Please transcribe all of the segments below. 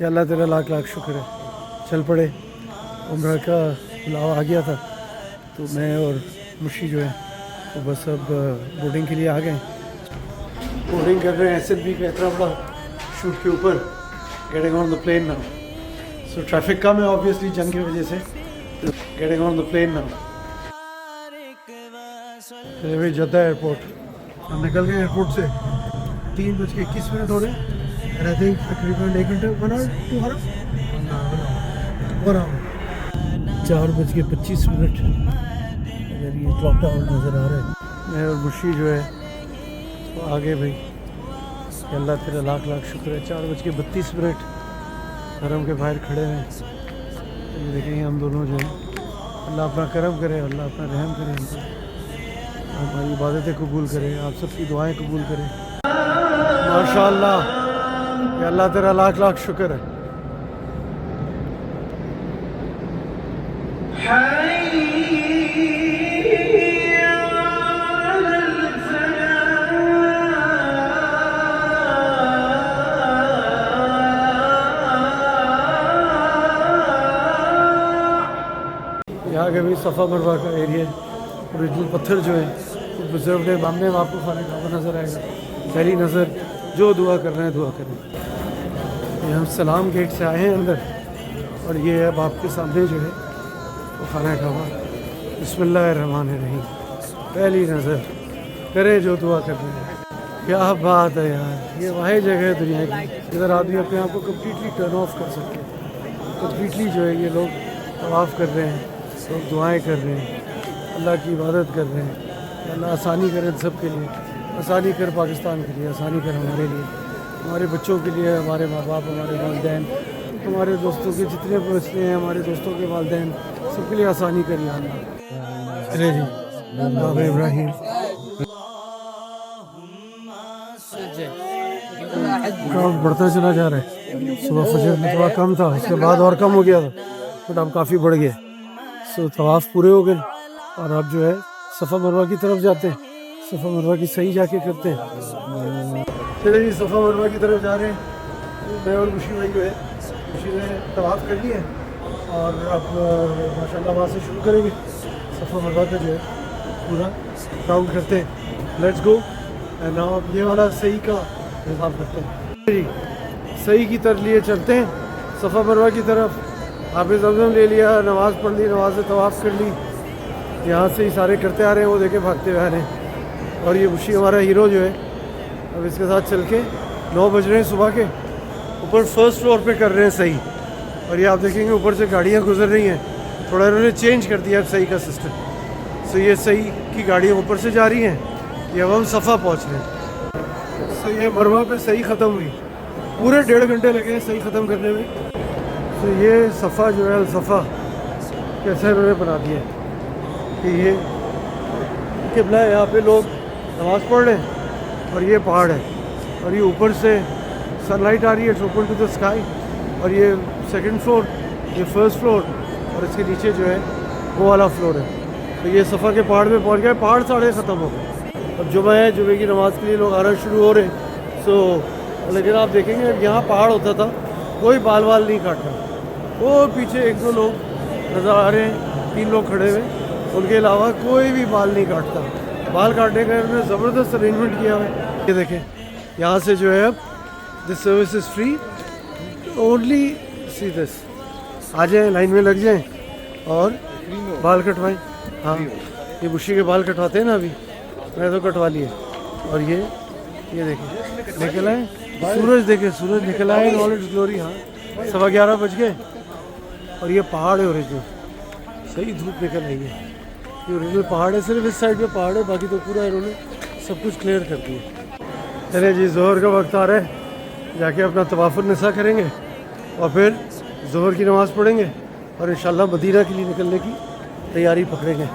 कि अल्लाह तेरा लाख लाख शुक्र है, चल पड़े। उम्र का बुलावा आ गया था तो मैं और मुशी जो है तो बस अब बोर्डिंग के लिए आ गए। बोर्डिंग कर रहे हैं SLB का इतना बड़ा शूट के ऊपर, getting on the plane now. So traffic कम है ऑब्वियसली जंग की वजह से, getting on the plane now. चले भाई जद्दा एयरपोर्ट, हम निकल गए एयरपोर्ट से 3:21 हो रहे हैं। आई थिंक तकरीबन 1 घंटे 1 आवर 2 आवर 1 आवर 4:25 अगर ये क्लॉक टावर नज़र आ रहा है। मैं और मुशी जो है तो आगे भाई कि अल्लाह तेरा लाख लाख शुक्र है। 4:32 हरम के बाहर खड़े हैं। ये देखेंगे हम दोनों जो है, अल्लाह अपना करम करे, अल्लाह अपना रहम करे, हमको हमारी इबादतें कबूल करे, आप सबकी दुआएं कबूल करे। माशाअल्लाह कि अल्लाह तेरा लाख लाख शुक्र है। यहाँ के भी सफ़ा मरवा का एरिया, ओरिजिनल पत्थर जो है वो प्रिजर्व्ड है। सामने में आपको खाना खाना नज़र आएगा, पहली नज़र जो दुआ कर रहे हैं दुआ करें। ये हम सलाम गेट से आए हैं अंदर और ये अब आपके सामने जो है वो खाना खावा। बिस्मिल्लाहिर्रहमानिर्रहीम, पहली नज़र करे जो दुआ कर रहे हैं। क्या बात है यार, ये वही जगह है दुनिया की इधर आदमी अपने आप को कम्प्लीटली टर्न ऑफ कर सके। कम्प्लीटली जो है ये लोग तवाफ़ कर रहे हैं, लोग दुआएं कर रहे हैं, अल्लाह की इबादत कर रहे हैं। अल्लाह आसानी करे सब के लिए, आसानी कर पाकिस्तान के लिए, आसानी कर हमारे लिए, हमारे बच्चों के लिए, हमारे माँ बाप, हमारे वालिदैन, हमारे दोस्तों के जितने मसले हैं, हमारे दोस्तों के वालिदैन, सबके लिए आसानी करिए अल्लाह। अरे जी बाबा इब्राहिम क्राउड बढ़ता चला जा रहा है। सुबह फजर में थोड़ा कम था, उसके बाद और कम हो गया था, बट अब काफ़ी बढ़ गया। सो तवाफ़ पूरे हो गए और अब जो है सफ़ा मरवा की तरफ जाते हैं। सफ़ा मरवा की सही जाके करते हैं। चलिए जी सफ़ा मरवा की तरफ जा रहे हैं। मैं और मुशी भाई जो है, मुशी ने तवाफ़ कर लिया है और अब माशाल्लाह वहाँ से शुरू करेंगे सफ़ा मरवा का जो है पूरा काउंट करते हैं। लेट्स गो एंड नाउ अब ये वाला सही का हिसाब करते हैं जी। सही की तरफ लिए चलते हैं सफ़ा मरवा की तरफ। हाफिज़ ज़मज़म ले लिया, नमाज़ पढ़ ली, नमाज से तवाफ़ कर ली, यहाँ से ही सारे करते आ रहे हैं, वो देखे भागते हुए आ रहे हैं। और ये मुशी हमारा हीरो जो है अब इसके साथ चल के 9 बज रहे हैं सुबह के, ऊपर फर्स्ट फ्लोर पे कर रहे हैं सही। और ये आप देखेंगे ऊपर से गाड़ियाँ गुजर रही हैं, थोड़ा इन्होंने चेंज कर दिया अब सही का सिस्टम। सो ये सही की गाड़ियाँ ऊपर से जा रही हैं, ये अब हम सफ़ा पहुँच रहे हैं। सो ये मरवा पे सही ख़त्म हुई, पूरे 1.5 घंटे लगे सही ख़त्म करने में। तो ये सफ़ा जो है सफ़ा कैसे इन्होंने बना दिया है कि ये किबला है, यहाँ पे लोग नमाज़ पढ़ रहे हैं और ये पहाड़ है और ये ऊपर से सनलाइट आ रही है ओपन टू द स्काई। और ये 2nd फ्लोर, ये 1st फ्लोर और इसके नीचे जो है वो वाला फ्लोर है। तो ये सफ़ा के पहाड़ में पहुँच गया, पहाड़ साढ़े ख़त्म हो गए। अब जुमा है, जुमे की नमाज़ के लिए लोग आना शुरू हो रहे हैं। सो लेकिन आप देखेंगे यहाँ पहाड़ होता था, कोई बाल वाल नहीं काट रहा। वो पीछे 1-2 लोग नज़र आ रहे हैं, 3 लोग खड़े हुए, उनके अलावा कोई भी बाल नहीं काटता। बाल काटने का उन्होंने ज़बरदस्त अरेंजमेंट किया है। ये देखें यहाँ से जो है अब this service is free, only see this. आ जाएँ, लाइन में लग जाएँ और बाल कटवाएँ। हाँ ये बुशी के बाल कटवाते हैं ना, अभी मैंने तो कटवा लिए। और ये देखें निकल आए, सूरज देखे, सूरज निकल आए, ऑल इट्स ग्लोरी। हाँ 11:15 बज गए और ये पहाड़ है ओरिजिनल, सही धूप निकल रही है। ये ओरिजिनल पहाड़ है, सिर्फ इस साइड पे पहाड़ है, बाकी तो पूरा इन्होंने सब कुछ क्लियर कर दिया। चले जी ज़ोहर का वक्त आ रहा है, जाके अपना तवाफ़ुल निसा करेंगे और फिर ज़ोहर की नमाज़ पढ़ेंगे और इंशाल्लाह मदीना के लिए निकलने की तैयारी पकड़ेंगे।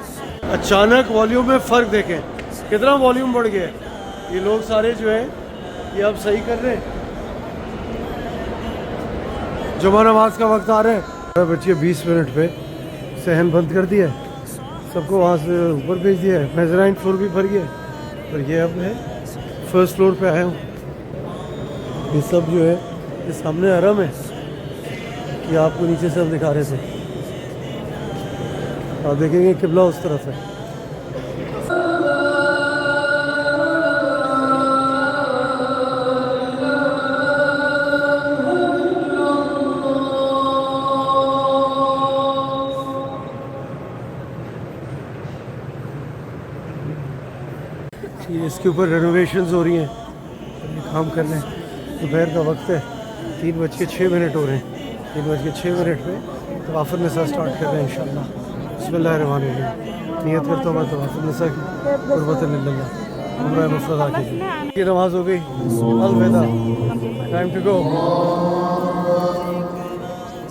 अचानक वॉल्यूम में फ़र्क देखें, कितना वॉल्यूम बढ़ गया है। ये लोग सारे जो है ये अब सही कर रहे हैं। जुमा नमाज का वक्त आ रहा है, 20 पे सहन बंद कर दिया है, सबको वहाँ से ऊपर भेज दिया है। मेजराइन फ्लोर भी भर गया है और ये अब है 1st फ्लोर पे आया हूँ। ये सब जो है ये सामने हरम है, ये आपको नीचे से हम दिखा रहे थे। आप देखेंगे किबला उस तरफ है। इसके ऊपर रेनोवेशंस हो रही हैं, काम कर रहे हैं। दोपहर का वक्त है, 3:06 हो रहे हैं। 3:06 पे तवाफ़ुल निसा स्टार्ट कर रहे हैं इंशाअल्लाह। बिस्मिल्लाहिर्रहमानिर्रहीम। नियत करता हूँ मैं तवाफ़ुल निसा की, कुर्बतन लिल्लाह, उम्रा मुफ़रदा की। ये नमाज हो गई, अलविदा, टाइम टू गो।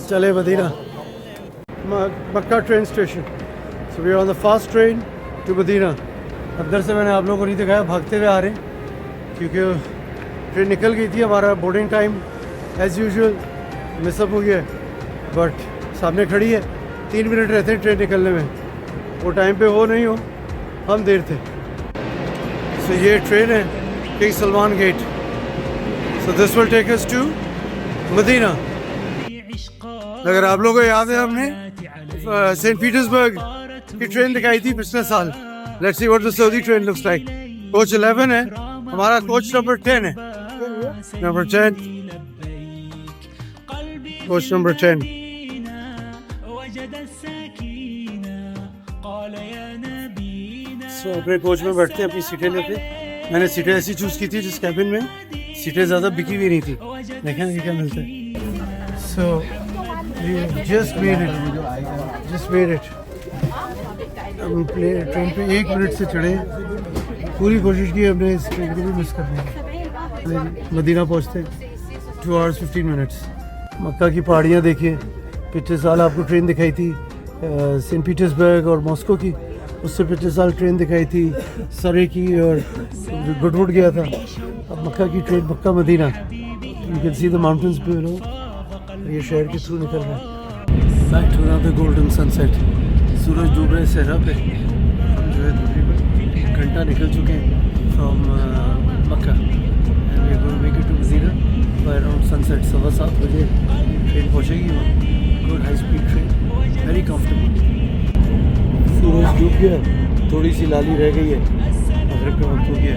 चले Medina, Mecca train station. So we are on the fast train to Medina. अंदर से मैंने आप लोगों को नहीं दिखाया, भागते हुए आ रहे हैं क्योंकि ट्रेन निकल गई थी। हमारा बोर्डिंग टाइम एज़ यूजुअल मिसअप हो गया, बट सामने खड़ी है, 3 मिनट रहते हैं ट्रेन निकलने में। वो टाइम पे हो नहीं हो, हम देर थे। सो ये ट्रेन है King Salman gate. So this will take us to Medina. अगर आप लोगों को याद है, हमने सेंट पीटर्सबर्ग की ट्रेन दिखाई थी पिछले साल। Let's see what the Saudi train looks like. Coach 11 है, हमारा कोच नंबर 10 है। Number 10, coach number 10। सो अपने कोच में बैठते हैं, अपनी सीटें लेते। मैंने सीटें ऐसी चूज़ की थी जिस कैबिन में सीटें ज़्यादा बिकी हुई नहीं थी। देखें क्या मिलता है। So just made it. हम ट्रेन पे 1 मिनट से चढ़े, पूरी कोशिश की हमने इस ट्रेन को भी मिस करने की। मदीना पहुंचते 2 hours 15 minutes। मक्का की पहाड़ियाँ देखिए। पिछले साल आपको ट्रेन दिखाई थी सेंट पीटर्सबर्ग और मॉस्को की, उससे पिछले साल ट्रेन दिखाई थी सरे की और गुडवुड गया था। अब मक्का की train, Mecca Medina. You can see the mountains below. ये शहर के थ्रू निकल रहा है। Back to the golden sunset. सूरज डूब रहे सहरा पे। हम जो है तकरीबन 1 घंटा निकल चुके हैं from Mecca and we are going to make it to Medina by around sunset. 7:15 बजे ट्रेन पहुंचेगी वहाँ। Good high speed train, very comfortable. सूरज डूब गया, थोड़ी सी लाली रह गई है, मगरिब का वक्त हो गया।